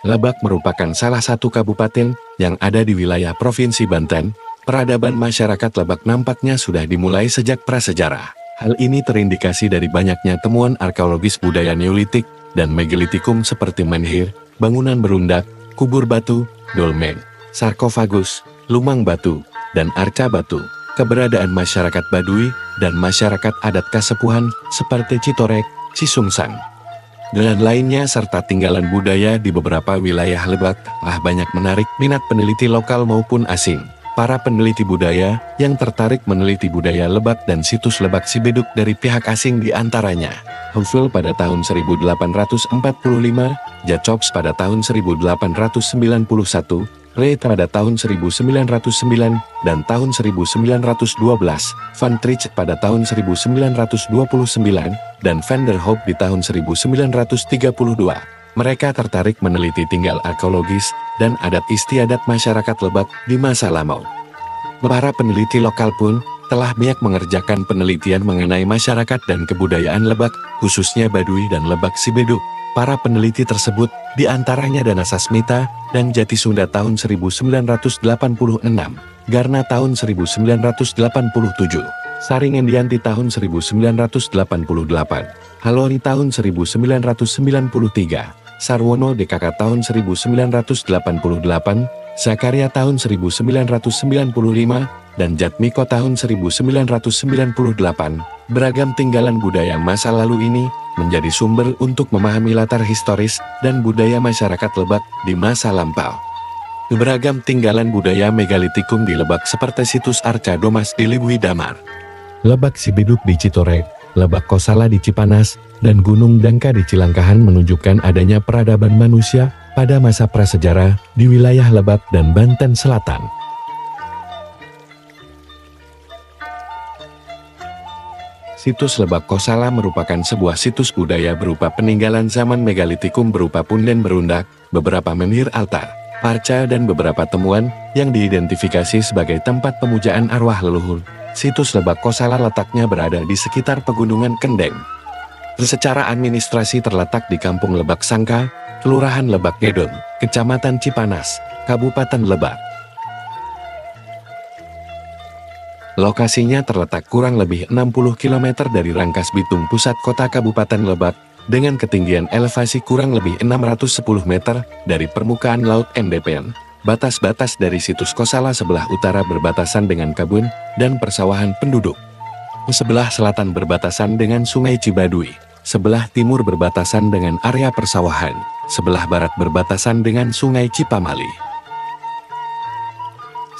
Lebak merupakan salah satu kabupaten yang ada di wilayah Provinsi Banten. Peradaban masyarakat Lebak nampaknya sudah dimulai sejak prasejarah. Hal ini terindikasi dari banyaknya temuan arkeologis budaya Neolitik dan Megalitikum seperti menhir, bangunan berundak, kubur batu, dolmen, sarkofagus, lumang batu, dan arca batu. Keberadaan masyarakat Baduy dan masyarakat adat Kasepuhan seperti Citorek, Cisungsang, dan lainnya serta tinggalan budaya di beberapa wilayah Lebak telah banyak menarik minat peneliti lokal maupun asing. Para peneliti budaya yang tertarik meneliti budaya Lebak dan situs Lebak Cibeduk dari pihak asing diantaranya Hufvud pada tahun 1845, Jacobs pada tahun 1891, Reid pada tahun 1909 dan tahun 1912, Van Trich pada tahun 1929, dan Van der Hoop di tahun 1932. Mereka tertarik meneliti tinggal arkeologis dan adat istiadat masyarakat Lebak di masa lampau. Para peneliti lokal pun telah banyak mengerjakan penelitian mengenai masyarakat dan kebudayaan Lebak, khususnya Baduy dan Lebak Cibeduk. Para peneliti tersebut diantaranya Dana Sasmita dan Jati Sunda tahun 1986, Garna tahun 1987, Saringendianti tahun 1988, Halori tahun 1993, Sarwono DKK tahun 1988, Zakaria tahun 1995, dan Jatmiko tahun 1998. Beragam tinggalan budaya masa lalu ini menjadi sumber untuk memahami latar historis dan budaya masyarakat Lebak di masa lampau. Beragam tinggalan budaya Megalitikum di Lebak seperti situs Arca Domas di Libui Damar, Lebak Cibeduk di Citorek, Lebak Kosala di Cipanas, dan Gunung Dangka di Cilangkahan menunjukkan adanya peradaban manusia pada masa prasejarah di wilayah Lebak dan Banten Selatan. Situs Lebak Kosala merupakan sebuah situs budaya berupa peninggalan zaman Megalitikum berupa punden berundak, beberapa menhir altar, arca dan beberapa temuan yang diidentifikasi sebagai tempat pemujaan arwah leluhur. Situs Lebak Kosala letaknya berada di sekitar Pegunungan Kendeng. Secara administrasi terletak di Kampung Lebak Sangka, Kelurahan Lebak Gedong, Kecamatan Cipanas, Kabupaten Lebak. Lokasinya terletak kurang lebih 60 km dari Rangkas Bitung pusat kota Kabupaten Lebak, dengan ketinggian elevasi kurang lebih 610 meter dari permukaan laut NDPN. Batas-batas dari situs Kosala sebelah utara berbatasan dengan kebun dan persawahan penduduk. Sebelah selatan berbatasan dengan Sungai Cibaduy, sebelah timur berbatasan dengan area persawahan, sebelah barat berbatasan dengan Sungai Cipamali.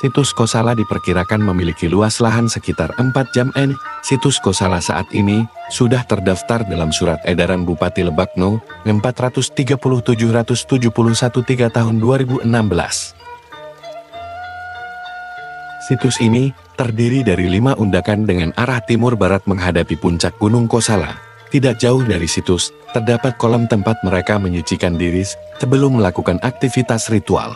Situs Kosala diperkirakan memiliki luas lahan sekitar 4 jam. Situs Kosala saat ini sudah terdaftar dalam Surat Edaran Bupati Lebak No. 437/771/3 tahun 2016. Situs ini terdiri dari 5 undakan dengan arah timur barat menghadapi puncak Gunung Kosala. Tidak jauh dari situs, terdapat kolam tempat mereka menyucikan diri sebelum melakukan aktivitas ritual.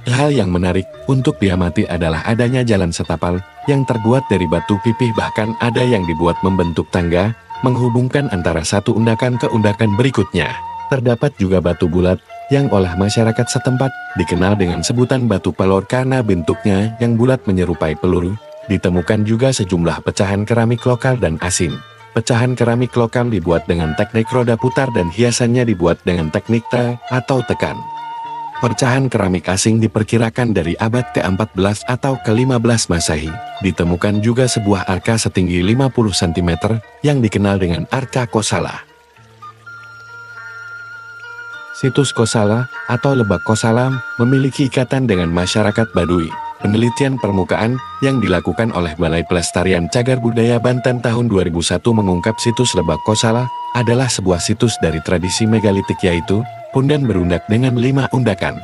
Hal yang menarik untuk diamati adalah adanya jalan setapak yang terbuat dari batu pipih, bahkan ada yang dibuat membentuk tangga, menghubungkan antara satu undakan ke undakan berikutnya. Terdapat juga batu bulat, yang oleh masyarakat setempat dikenal dengan sebutan batu pelor karena bentuknya yang bulat menyerupai peluru. Ditemukan juga sejumlah pecahan keramik lokal dan asing. Pecahan keramik lokal dibuat dengan teknik roda putar dan hiasannya dibuat dengan teknik atau tekan. Pecahan keramik asing diperkirakan dari abad ke-14 atau ke-15 Masehi. Ditemukan juga sebuah arka setinggi 50 cm yang dikenal dengan Arca Kosala. Situs Kosala atau Lebak Kosala memiliki ikatan dengan masyarakat Baduy. Penelitian permukaan yang dilakukan oleh Balai Pelestarian Cagar Budaya Banten tahun 2001 mengungkap situs Lebak Kosala adalah sebuah situs dari tradisi megalitik, yaitu punden berundak dengan 5 undakan.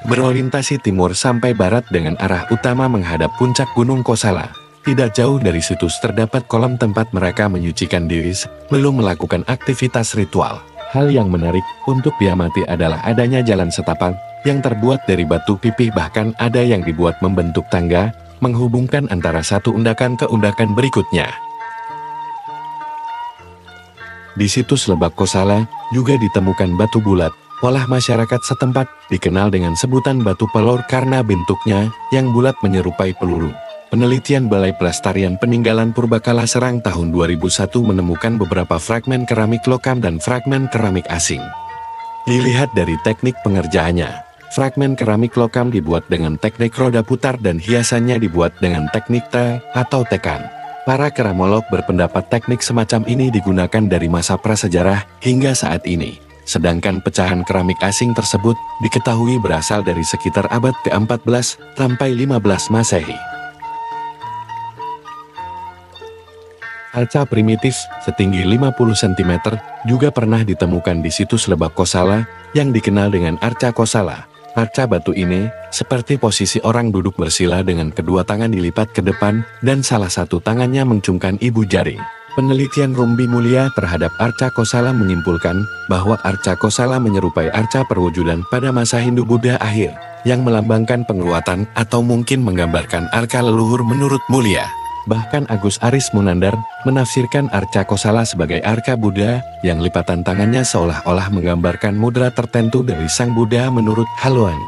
Berorientasi timur sampai barat dengan arah utama menghadap puncak Gunung Kosala. Tidak jauh dari situs terdapat kolam tempat mereka menyucikan diri sebelum melakukan aktivitas ritual. Hal yang menarik untuk diamati adalah adanya jalan setapak yang terbuat dari batu pipih, bahkan ada yang dibuat membentuk tangga, menghubungkan antara satu undakan ke undakan berikutnya. Di situs Lebak Kosala juga ditemukan batu bulat, Oleh masyarakat setempat, dikenal dengan sebutan batu pelor karena bentuknya yang bulat menyerupai peluru. Penelitian Balai Pelestarian Peninggalan Purbakala Serang tahun 2001 menemukan beberapa fragmen keramik lokam dan fragmen keramik asing. Dilihat dari teknik pengerjaannya, fragmen keramik lokam dibuat dengan teknik roda putar dan hiasannya dibuat dengan teknik T atau tekan. Para keramolog berpendapat teknik semacam ini digunakan dari masa prasejarah hingga saat ini. Sedangkan pecahan keramik asing tersebut diketahui berasal dari sekitar abad ke-14 sampai 15 Masehi. Arca primitif setinggi 50 cm juga pernah ditemukan di situs Lebak Kosala yang dikenal dengan Arca Kosala. Arca batu ini seperti posisi orang duduk bersila dengan kedua tangan dilipat ke depan dan salah satu tangannya mencungkan ibu jari. Penelitian Rumbi Mulia terhadap Arca Kosala menyimpulkan bahwa Arca Kosala menyerupai arca perwujudan pada masa Hindu-Buddha akhir yang melambangkan penguatan atau mungkin menggambarkan arca leluhur menurut Mulia. Bahkan Agus Aris Munandar menafsirkan Arca Kosala sebagai arca Buddha yang lipatan tangannya seolah-olah menggambarkan mudra tertentu dari Sang Buddha menurut Haluan.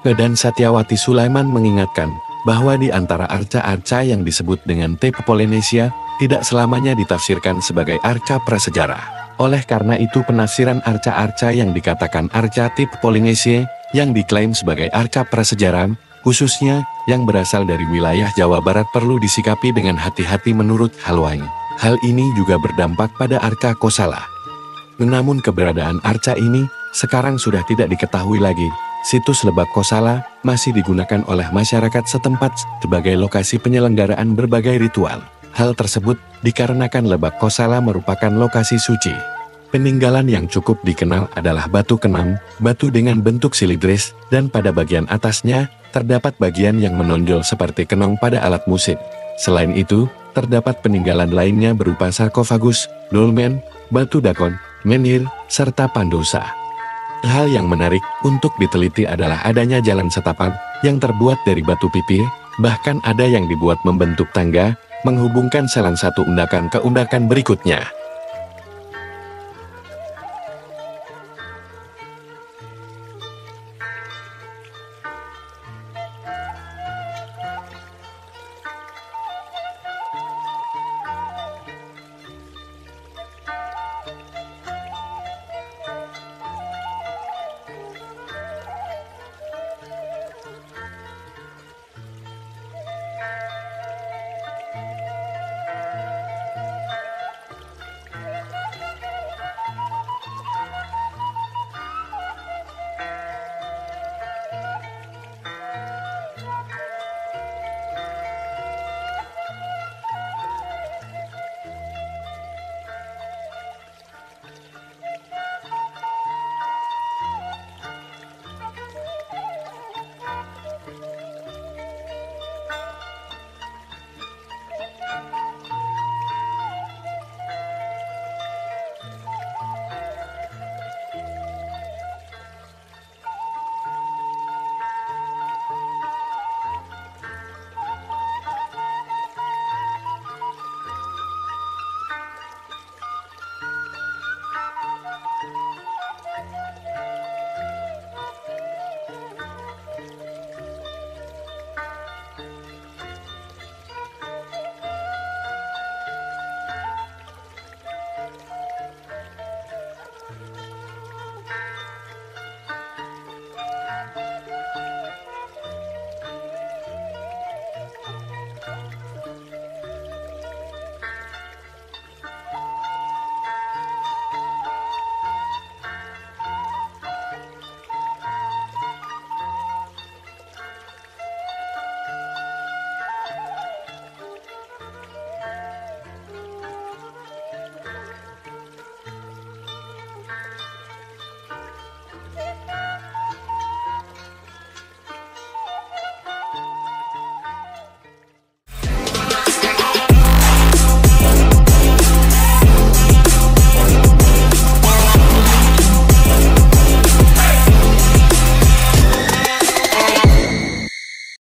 Dan Satyawati Sulaiman mengingatkan bahwa di antara arca-arca yang disebut dengan tipe Polinesia tidak selamanya ditafsirkan sebagai arca prasejarah. Oleh karena itu penafsiran arca-arca yang dikatakan arca tipe Polinesia yang diklaim sebagai arca prasejarah khususnya yang berasal dari wilayah Jawa Barat perlu disikapi dengan hati-hati menurut Halwai. Hal ini juga berdampak pada Arca Kosala. Namun keberadaan arca ini sekarang sudah tidak diketahui lagi. Situs Lebak Kosala masih digunakan oleh masyarakat setempat sebagai lokasi penyelenggaraan berbagai ritual. Hal tersebut dikarenakan Lebak Kosala merupakan lokasi suci. Peninggalan yang cukup dikenal adalah batu kenam, batu dengan bentuk silindris, dan pada bagian atasnya terdapat bagian yang menonjol seperti kenong pada alat musik. Selain itu, terdapat peninggalan lainnya berupa sarkofagus, dolmen, batu dakon, menhir, serta pandosa. Hal yang menarik untuk diteliti adalah adanya jalan setapak yang terbuat dari batu pipih, bahkan ada yang dibuat membentuk tangga, menghubungkan salah satu undakan ke undakan berikutnya.